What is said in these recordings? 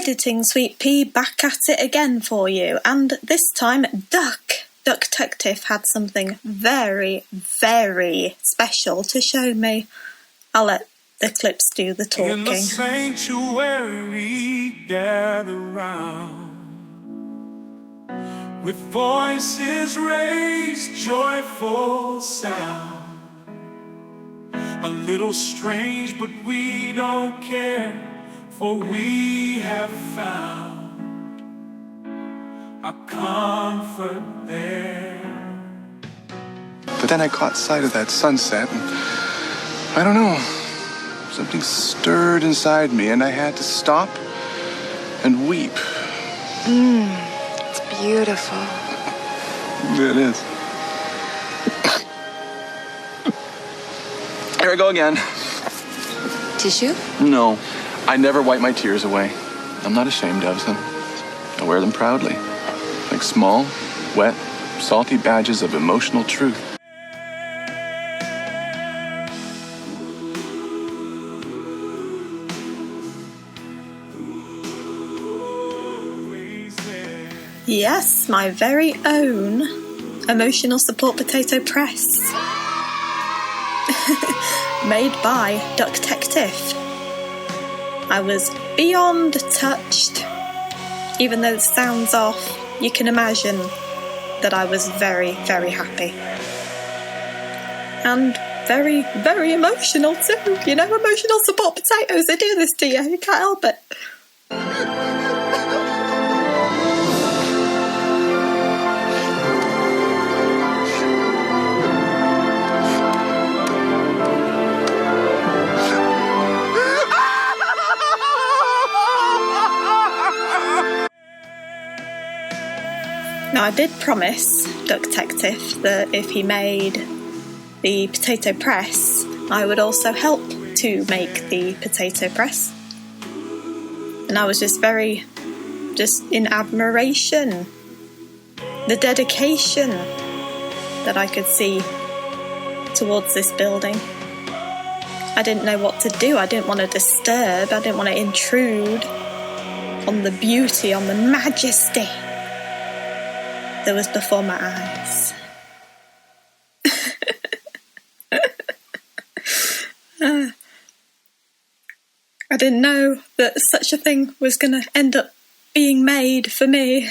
Editing Sweetpea back at it again for you, and this time Duck Detective had something very, very special to show me. I'll let the clips do the talking. In the sanctuary, gather round, with voices raised, joyful sound. A little strange, but we don't care, for we have found a comfort there. But then I caught sight of that sunset, and I don't know, something stirred inside me, and I had to stop and weep. It's beautiful. It is. Here I go again. Tissue? No, I never wipe my tears away. I'm not ashamed of them. I wear them proudly, like small, wet, salty badges of emotional truth. Yes, my very own emotional support potato press. Made by Duck Detective. I was beyond touched. Even though it sounds off, you can imagine that I was very, very happy. And very, very emotional too. You know, emotional support potatoes, they do this to you. You can't help it. Now, I did promise Duck Detective that if he made the potato press, I would also help to make the potato press. And I was just in admiration, the dedication that I could see towards this building. I didn't know what to do. I didn't want to disturb. I didn't want to intrude on the beauty, on the majesty that was before my eyes. I didn't know that such a thing was going to end up being made for me.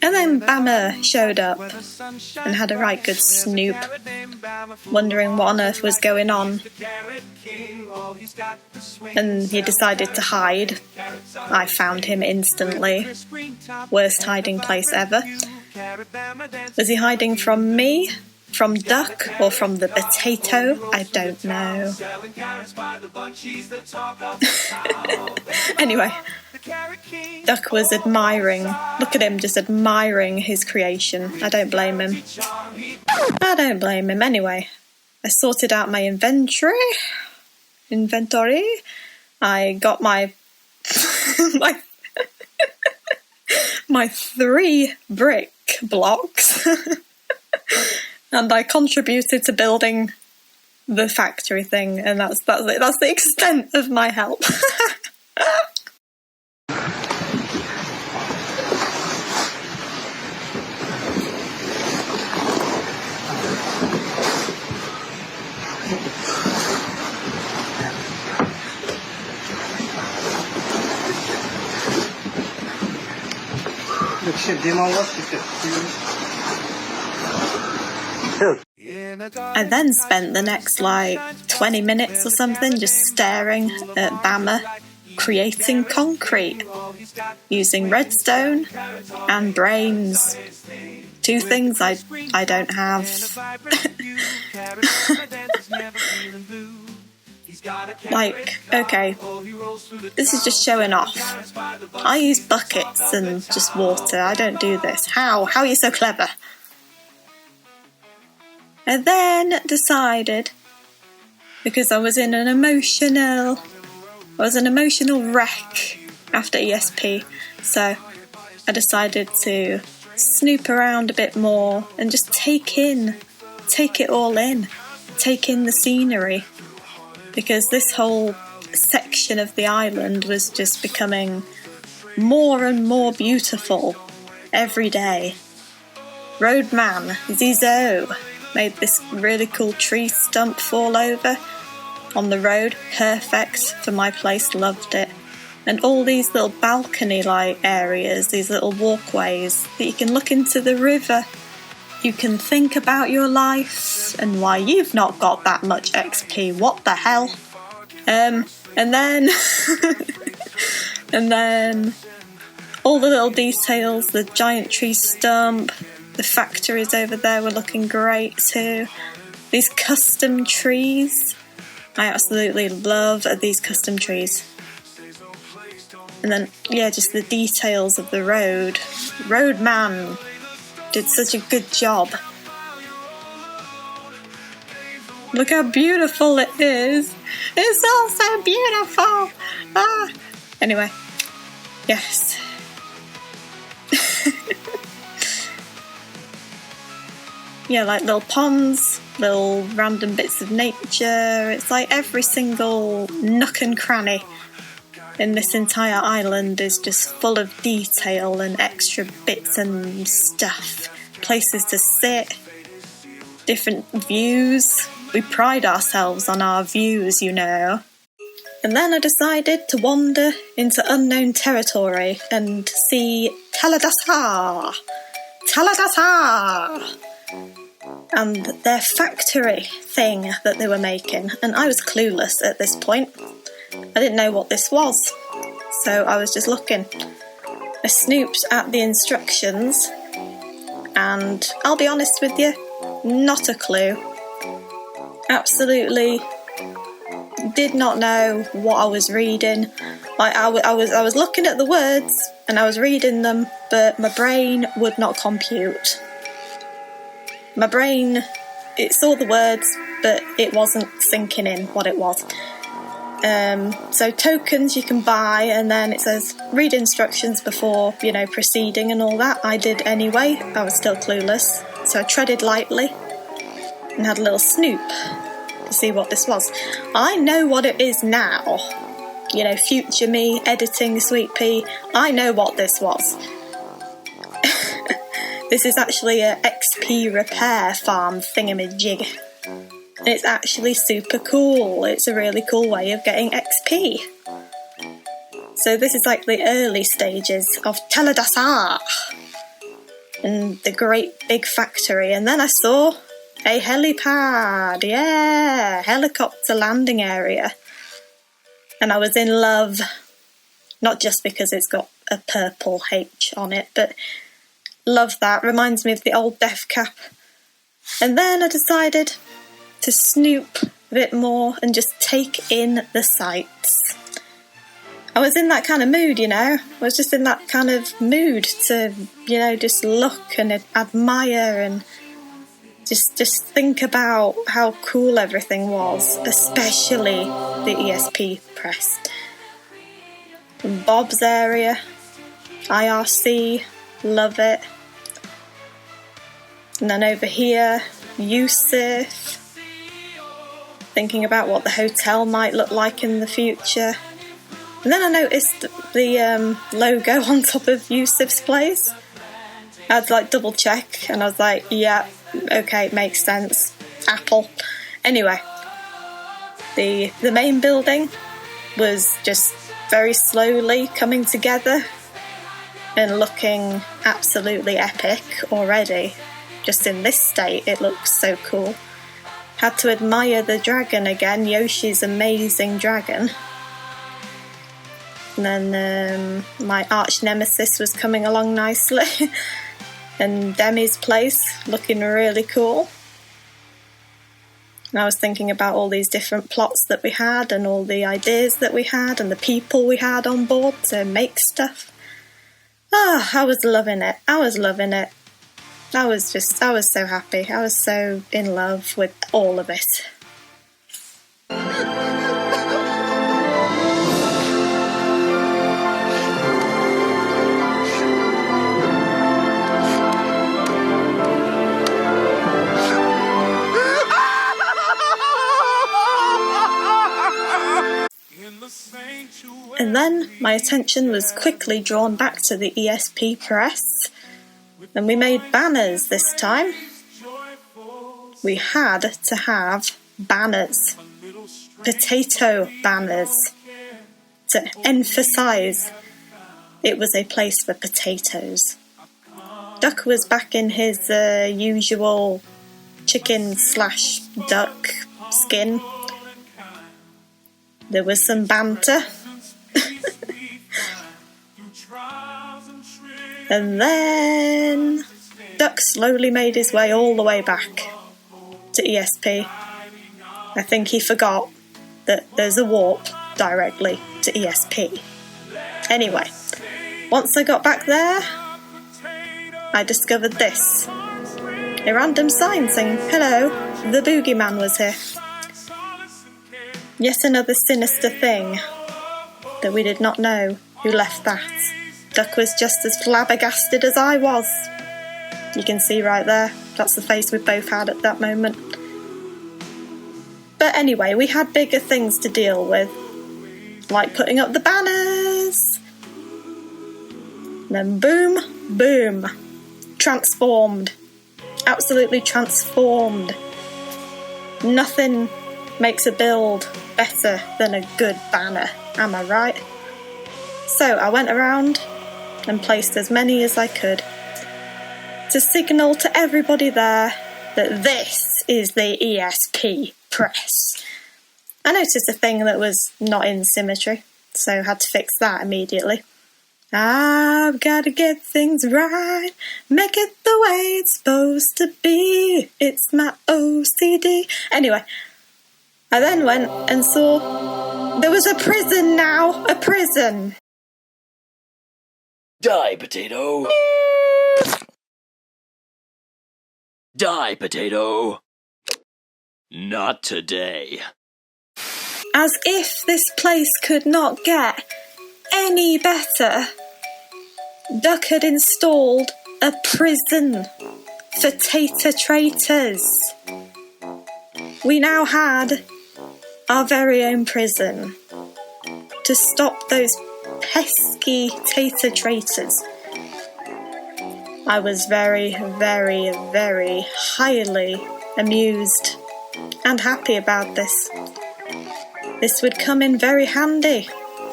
And then Bammer showed up and had a right good snoop, wondering what on earth was going on. And he decided to hide. I found him instantly. Worst hiding place ever. Was he hiding from me? From Duck? Or from the potato? I don't know. Anyway, Duck was admiring. Look at him, just admiring his creation. I don't blame him. I don't blame him. Anyway, I sorted out my inventory. I got my my 3 brick blocks. And I contributed to building the factory thing, and that's it. That's the extent of my help. I then spent the next 20 minutes or something just staring at Bammer creating concrete using redstone and brains. 2 things I don't have. Okay, this is just showing off. I use buckets and just water. I don't do this. How? How are you so clever? I then decided, because I was an emotional wreck after ESP, so I decided to snoop around a bit more and just take it all in, take in the scenery, because this whole section of the island was just becoming more and more beautiful every day. Roadman Zizo made this really cool tree stump fall over on the road, perfect for my place, loved it. And all these little balcony-like areas, these little walkways that you can look into the river. You can think about your life and why you've not got that much XP. What the hell? And then and then all the little details, the giant tree stump, the factories over there were looking great too. These custom trees. I absolutely love these custom trees. And then, yeah, just the details of the road. Roadman did such a good job. Look how beautiful it is. It's all so beautiful. Ah. Anyway, yes. Yeah, like little ponds, little random bits of nature. It's like every single nook and cranny in this entire island is just full of detail and extra bits and stuff. Places to sit, different views. We pride ourselves on our views, you know. And then I decided to wander into unknown territory and see Taladasa and their factory thing that they were making. And I was clueless at this point. I didn't know what this was, so I was just looking. I snooped at the instructions, and I'll be honest with you, not a clue. Absolutely did not know what I was reading. Like I was looking at the words and I was reading them, but my brain would not compute. My brain, it saw the words, but it wasn't sinking in what it was. So tokens you can buy, and then it says read instructions before, proceeding and all that. I did anyway. I was still clueless, so I treaded lightly and had a little snoop to see what this was. I know what it is now. Future me editing Sweetpea. I know what this was. This is actually a XP repair farm thingamajig. And it's actually super cool. It's a really cool way of getting XP. So this is like the early stages of Taladasa and the great big factory. And then I saw a helipad. Yeah, helicopter landing area. And I was in love. Not just because it's got a purple H on it, but love that. Reminds me of the old Deathcap. And then I decided to snoop a bit more and just take in the sights. I was in that kind of mood, I was just in that kind of mood to, just look and admire and just think about how cool everything was, especially the ESP press. Bob's area, IRC, love it. And then over here, Yusuf, thinking about what the hotel might look like in the future. And then I noticed the logo on top of Yusuf's place. I had to double check, and I was like, yeah, okay, makes sense. Apple. Anyway, the main building was just very slowly coming together and looking absolutely epic already. Just in this state, it looks so cool. Had to admire the dragon again, Yoshi's amazing dragon. And then my arch nemesis was coming along nicely. And Demi's place, looking really cool. And I was thinking about all these different plots that we had and all the ideas that we had and the people we had on board to make stuff. I was loving it. I was so happy. I was so in love with all of it. In the And then my attention was quickly drawn back to the ESP press, and we made banners this time. We had to have banners, potato banners, to emphasise it was a place for potatoes. Duck was back in his usual chicken/duck skin. There was some banter. And then Duck slowly made his way all the way back to ESP. I think he forgot that there's a warp directly to ESP. Anyway, once I got back there, I discovered this. A random sign saying, "Hello, the boogeyman was here." Yet another sinister thing that we did not know who left that. Duck was just as flabbergasted as I was. You can see right there, that's the face we both had at that moment. But anyway, we had bigger things to deal with, like putting up the banners. Then boom, boom, transformed. Absolutely transformed. Nothing makes a build better than a good banner, am I right? So I went around and placed as many as I could to signal to everybody there that this is the ESP press. I noticed a thing that was not in symmetry, so had to fix that immediately. I've got to get things right, make it the way it's supposed to be. It's my OCD. Anyway, I then went and saw there was a prison now, a prison. Die, potato! Die, potato! Not today. As if this place could not get any better, Duck had installed a prison for tater traitors. We now had our very own prison to stop those pesky tater traitors. I was very, very, very highly amused and happy about this. This would come in very handy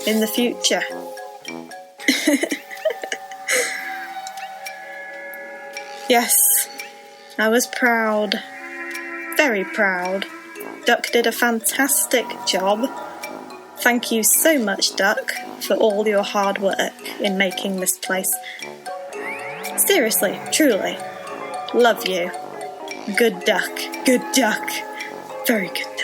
in the future. Yes, I was proud, very proud. Duck did a fantastic job. Thank you so much, Duck, for all your hard work in making this place. Seriously, truly, love you. Good duck, very good.